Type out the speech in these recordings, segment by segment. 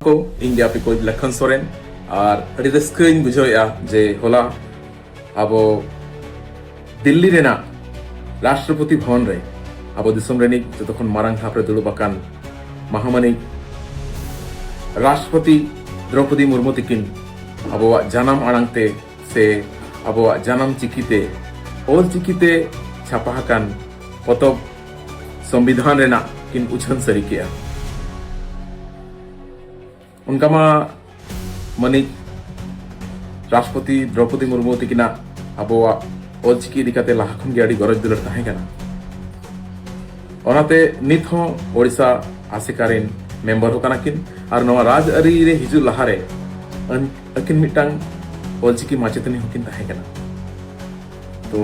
को इंगे आपे को लखन सोरेन और अड़ी रस्कइन बुझोया जे होला अबो दिल्ली रेना राष्ट्रपति भवन रे अबो दिसम रेनिक जतखन मारांग थापरे दुड़ुबाकान महामानी राष्ट्रपति द्रौपदी मुर्मू तिकिन अबो जानम आड़ांगते से अबो जानम चिकीते और चिकीते छापाहाकान पतब संविधान रेना किन उछन सरी किया उनका मा मनी राष्ट्रपति द्रौपदी मुर्मू तिकिना अबो ओलचिकी दिकाते लाखन गे अड़ी गरज दुलर ताहे कना ओनाते नित हो ओडिशा आसिकारिन मेंबर हो कना किन और नवा राज अरी रे हिजु लहारे अकिन मिटांग ओलचिकी माचेतनी होकिन ताहे कना तो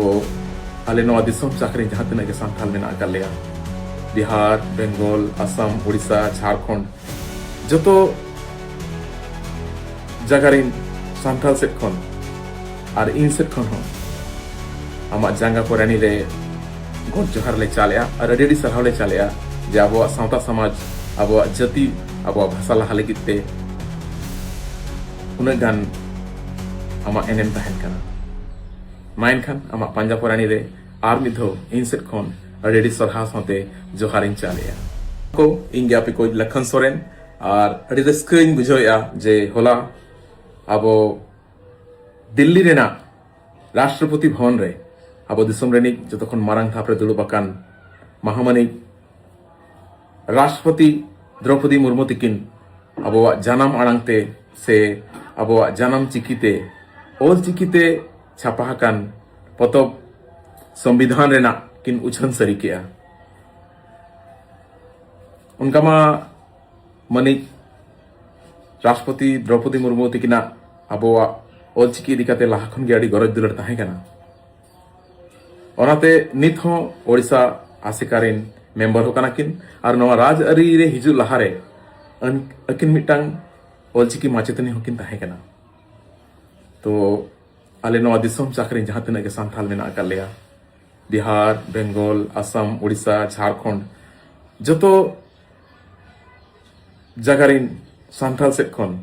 आले नवा दिसम चाकरी जहां तने के सांथाल मेना कालेया बिहार बेंगल असम ओडिशा झारखंड जतो जगारिन सांथाल सेट खन और इन सेट खन हो आमा जांगा कोरानी रे गोड जोहार ले चालेया और अडी सरहाव ले चालेया जे आबो सावता समाज आबो जाति आबो भाषा लहा लगिते उना गान आमा एनएम ताहेन कना माइन खान आमा पंजा कोरानी रे आर मिधो इन सेट खन अडी सरहा साथे जोहारिन चालेया को इंगे आपे को लखन सोरेन और अडी रस्कइन बुझोया जे होला अबो दिल्ली रेना राष्ट्रपति भवन रे अबो दिसम रेनिक जतखन मारांग थापरे दुड़ुबाकान महामानी राष्ट्रपति द्रौपदी मुर्मू तिकिन अबो जानम आड़ांगते से अबो जानम चिकीते और चिकीते छापाहाकान पतब संविधान रेना किन उछन सरी किया उनका मा मनी राष्ट्रपति द्रौपदी मुर्मू तिकिना अबो ओलचिकी दिकाते लाखन गे अड़ी गरज दुलर ताहे कना ओनाते नित हो ओडिशा आसिकारिन मेंबर हो कना किन और नवा राज अरी रे हिजु लहारे अकिन मिटांग ओलचिकी माचेतनी होकिन ताहे कना तो आले नवा दिसम चाकरी जहां तने के सांथाल मेना कालेया बिहार बेंगल असम ओडिशा झारखंड जतो जगारिन सांथाल सेट खन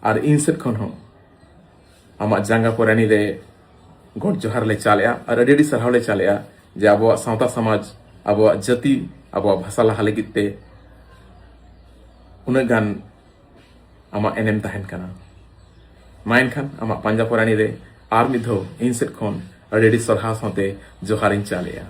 और इन सेट खन हो आमा जांगा कोरानी रे गोड जोहार ले चालेया और अडी सरहाव ले चालेया जे आबो सावता समाज आबो जाति आबो भाषा लहा लगिते उना गान आमा एनएम ताहेन कना माइन खान आमा पंजा कोरानी रे आर मिधो इन सेट खन अडी सरहा साथे जोहारिन चालेया।